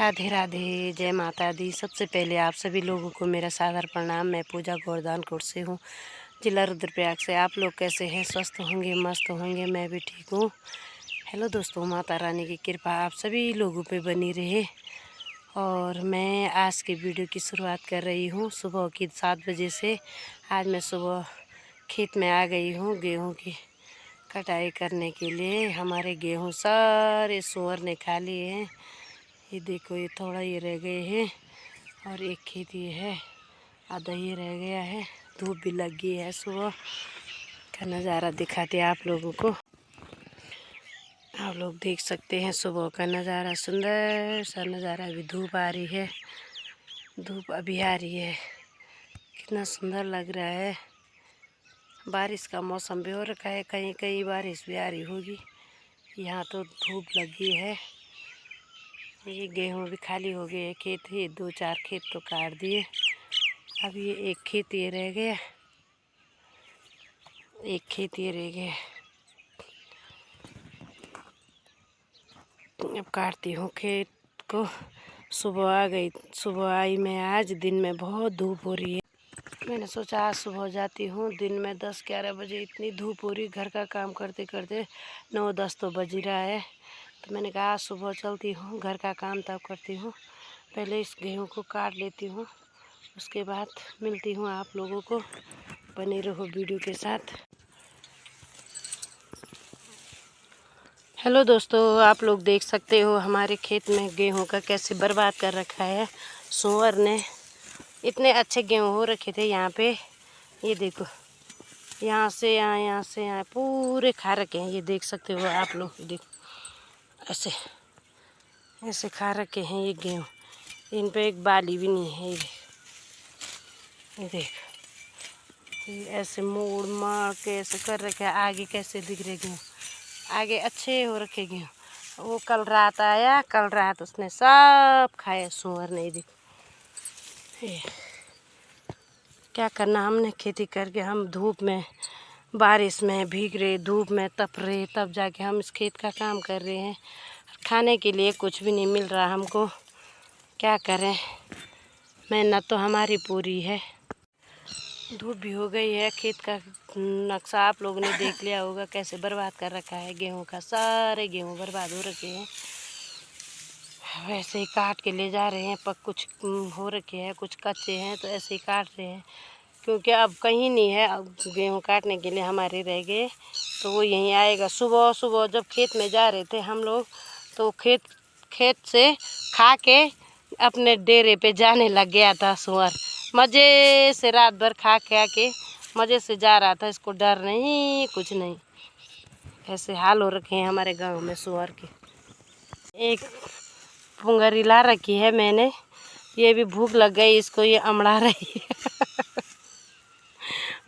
राधे राधे, जय माता दी। सबसे पहले आप सभी लोगों को मेरा सादर प्रणाम। मैं पूजा गोरदानकोट से हूँ, जिला रुद्रप्रयाग से। आप लोग कैसे हैं? स्वस्थ होंगे, मस्त होंगे। मैं भी ठीक हूँ। हेलो दोस्तों, माता रानी की कृपा आप सभी लोगों पे बनी रहे। और मैं आज की वीडियो की शुरुआत कर रही हूँ सुबह की 7 बजे से। आज मैं सुबह खेत में आ गई हूँ गेहूँ की कटाई करने के लिए। हमारे गेहूँ सारे सूअर ने खा लिए हैं। ये देखो, ये थोड़ा ये रह गए हैं और एक खेत ये है, आधा ये रह गया है। धूप भी लग गई है। सुबह का नज़ारा दिखाते हैं आप लोगों को। आप लोग देख सकते हैं सुबह का नज़ारा, सुंदर सा नज़ारा। अभी धूप आ रही है, धूप अभी आ रही है। कितना सुंदर लग रहा है। बारिश का मौसम भी हो रखा है, कहीं कहीं बारिश भी आ रही होगी। यहाँ तो धूप लगी है। ये गेहूँ भी खाली हो गए। खेत ही 2-4 खेत तो काट दिए। अब ये एक खेत ये रह गया, एक खेत ये रह गया। अब काटती हूँ खेत को। सुबह आ गई, सुबह आई मैं। आज दिन में बहुत धूप हो रही है। मैंने सोचा आज सुबह जाती हूँ। दिन में 10-11 बजे इतनी धूप हो रही, घर का काम करते करते 9-10 तो बज ही रहा है। तो मैंने कहा आज सुबह चलती हूँ, घर का काम तब करती हूँ। पहले इस गेहूँ को काट लेती हूँ, उसके बाद मिलती हूँ आप लोगों को। बने रहो वीडियो के साथ। हेलो दोस्तों, आप लोग देख सकते हो हमारे खेत में गेहूं का कैसे बर्बाद कर रखा है सूअर ने। इतने अच्छे गेहूं हो रखे थे यहाँ पे। ये देखो, यहाँ से यहाँ, यहाँ से यहाँ, पूरे खा रखे हैं। ये देख सकते हो आप लोग। देखो ऐसे ऐसे खा रखे हैं ये गेहूँ। इन पे एक बाली भी नहीं है। ये देख, ये ऐसे मोड़ मार के ऐसे कर रखे हैं। आगे कैसे दिख रहे गेहूँ, आगे अच्छे हो रखे गेहूँ। वो कल रात आया, कल रात उसने सब खाया सूअर ने। देखो क्या करना, हमने खेती करके हम धूप में बारिश में भीग रहे, धूप में तप रहे, तब जाके हम इस खेत का काम कर रहे हैं। खाने के लिए कुछ भी नहीं मिल रहा हमको। क्या करें, मेहनत तो हमारी पूरी है। धूप भी हो गई है। खेत का नक्शा आप लोगों ने देख लिया होगा, कैसे बर्बाद कर रखा है गेहूं का। सारे गेहूं बर्बाद हो रखे हैं। वैसे ही काट के ले जा रहे हैं। कुछ हो रखे हैं, कुछ कच्चे हैं, तो ऐसे ही काट रहे हैं। क्योंकि अब कहीं नहीं है, अब गेहूं काटने के लिए हमारे रह गए, तो वो यहीं आएगा। सुबह सुबह जब खेत में जा रहे थे हम लोग, तो खेत से खा के अपने डेरे पे जाने लग गया था सूअर। मज़े से रात भर खा के मज़े से जा रहा था। इसको डर नहीं, कुछ नहीं। ऐसे हाल हो रखे हैं हमारे गांव में सूअर के। एक पुंगरी ला रखी है मैंने, ये भी भूख लग गई इसको, ये अमड़ा रही है।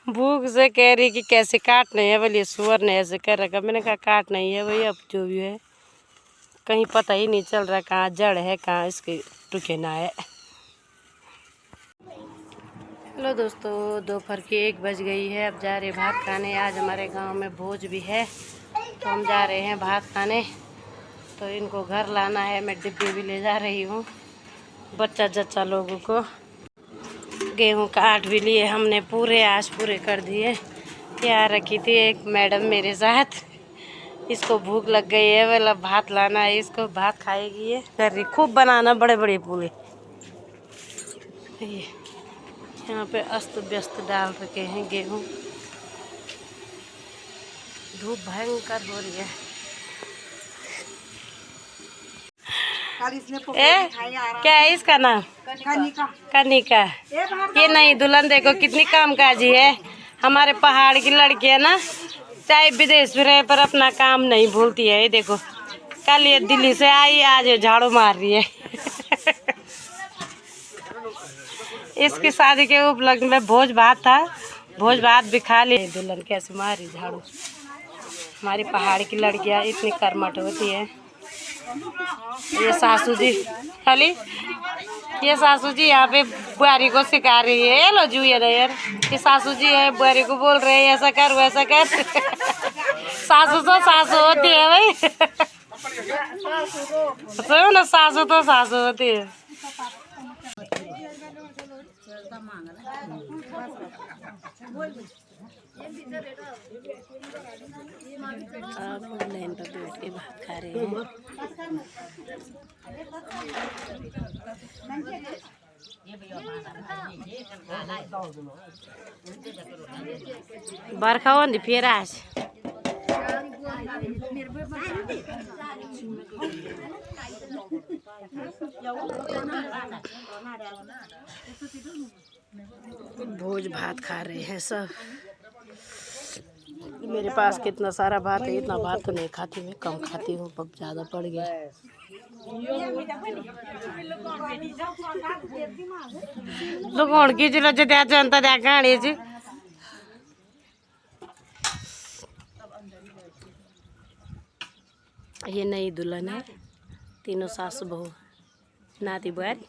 भूख से कह रही कि कैसे काटने है। बोलिए सूअर ने ऐसे कर रखा। मैंने कहा काट नहीं है भाई, अब जो भी है। कहीं पता ही नहीं चल रहा कहाँ जड़ है, कहाँ इसके टुकेना है। हेलो दोस्तों, दोपहर की 1 बज गई है। अब जा रहे भात खाने। आज हमारे गांव में भोज भी है, तो हम जा रहे हैं भात खाने। तो इनको घर लाना है। मैं डिब्बे भी ले जा रही हूँ बच्चा जच्चा लोगों को। गेहूँ काट भी लिए हमने पूरे, आज पूरे कर दिए। यहाँ रखी थी एक मैडम मेरे साथ, इसको भूख लग गई है, बोला भात लाना है इसको, भात खाएगी। ये कर रही, खूब बनाना बड़े बड़े पूरे। ये यहाँ पे अस्त व्यस्त डाल रखे हैं गेहूँ। धूप भयंकर हो रही है। क्या है इसका नाम? कनिका। ये नहीं, दुल्हन देखो कितनी कामकाजी है। हमारे पहाड़ की लड़की है ना, चाहे विदेश में रहे पर अपना काम नहीं भूलती है। ये देखो, कल ये दिल्ली से आई, आज ये झाड़ू मार रही है। इसकी शादी के उपलक्ष्य में भोज भात था, भोज भात भी खा लिए। दुल्हन कैसे मारी झाड़ू। हमारी पहाड़ की लड़कियां इतनी कर्मठ होती है। ये सासू जी खाली, ये सासू जी यहाँ पे बुआरी को सिखा रही है। ये लो जू, ये यार, ये सासू जी है, बुआरी को बोल रहे हैं ऐसा कर वैसा कर। सासू तो सासू होती है भाई। ना सासू तो सासू होती है। अब लाइन पर बैठ के भात खा रहे हैं। बरखा होती फिर आज भोज भात खा रहे हैं सब। मेरे पास कितना सारा भात है, इतना भात तो नहीं खाती मैं, कम खाती हूँ, अब ज़्यादा पड़ गया। लोग की जिला जत्या जनता त्या कहानी जी ये नई दुल्हन है, तीनों सास बहू नाती बुआरी।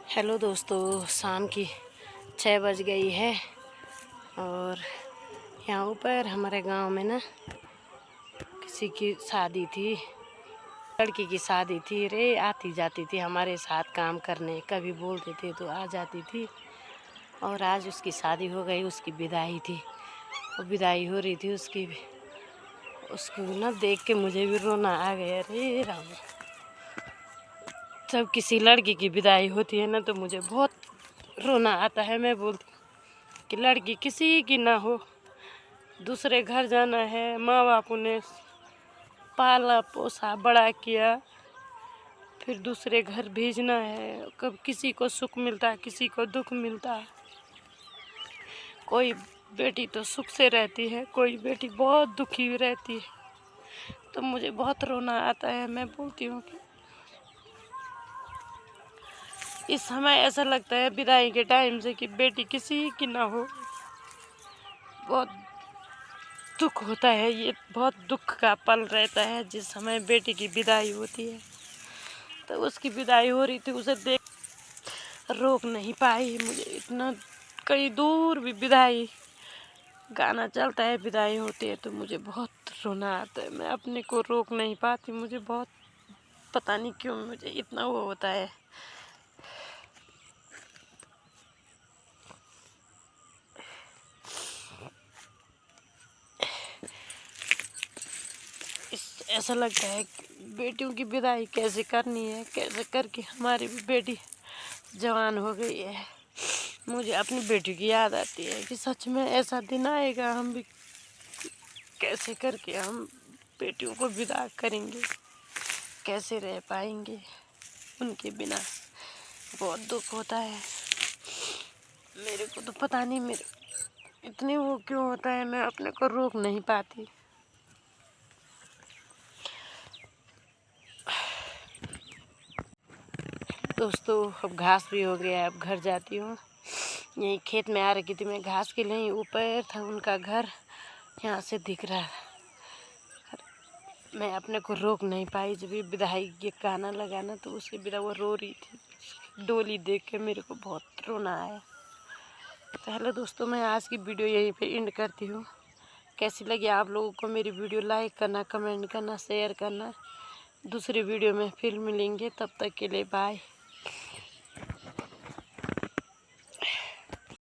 हेलो दोस्तों, शाम की 6 बज गई है और यहाँ ऊपर हमारे गांव में ना किसी की शादी थी, लड़की की शादी थी रे। आती जाती थी हमारे साथ काम करने, कभी बोलते थे तो आ जाती थी। और आज उसकी शादी हो गई, उसकी विदाई थी, और विदाई हो रही थी उसकी भी। उसको ना देख के मुझे भी रोना आ गया। रे राम, जब किसी लड़की की विदाई होती है ना तो मुझे बहुत रोना आता है। मैं बोलती हूँ कि लड़की किसी की ना हो, दूसरे घर जाना है, माँ बापू ने पाला पोसा बड़ा किया, फिर दूसरे घर भेजना है। कब किसी को सुख मिलता है, किसी को दुख मिलता है। कोई बेटी तो सुख से रहती है, कोई बेटी बहुत दुखी रहती है। तो मुझे बहुत रोना आता है। मैं बोलती हूँ कि इस समय ऐसा लगता है विदाई के टाइम से कि बेटी किसी की ना हो। बहुत दुख होता है, ये बहुत दुख का पल रहता है जिस समय बेटी की विदाई होती है। तो उसकी विदाई हो रही थी, उसे देख रोक नहीं पाई। मुझे इतना कहीं दूर भी विदाई गाना चलता है, विदाई होती है तो मुझे बहुत रोना आता है। मैं अपने को रोक नहीं पाती, मुझे बहुत पता नहीं क्यों मुझे इतना वो होता है। ऐसा लगता है बेटियों की विदाई कैसे करनी है, कैसे करके हमारी भी बेटी जवान हो गई है। मुझे अपनी बेटी की याद आती है कि सच में ऐसा दिन आएगा, हम भी कैसे करके हम बेटियों को विदा करेंगे, कैसे रह पाएंगे उनके बिना। बहुत दुख होता है मेरे को, तो पता नहीं मेरे इतनी वो क्यों होता है, मैं अपने को रोक नहीं पाती। दोस्तों अब घास भी हो गया है, अब घर जाती हूँ। यही खेत में आ रखी थी मैं घास के लिए, ऊपर था उनका घर, यहाँ से दिख रहा। मैं अपने को रोक नहीं पाई। जब ये विदाई ये गाना लगा ना तो उसके बिना वो रो रही थी, डोली देख के मेरे को बहुत रोना आया। तो हेलो दोस्तों, मैं आज की वीडियो यहीं पे एंड करती हूँ। कैसी लगी आप लोगों को मेरी वीडियो, लाइक करना, कमेंट करना, शेयर करना। दूसरी वीडियो में फिर मिलेंगे, तब तक के लिए बाय।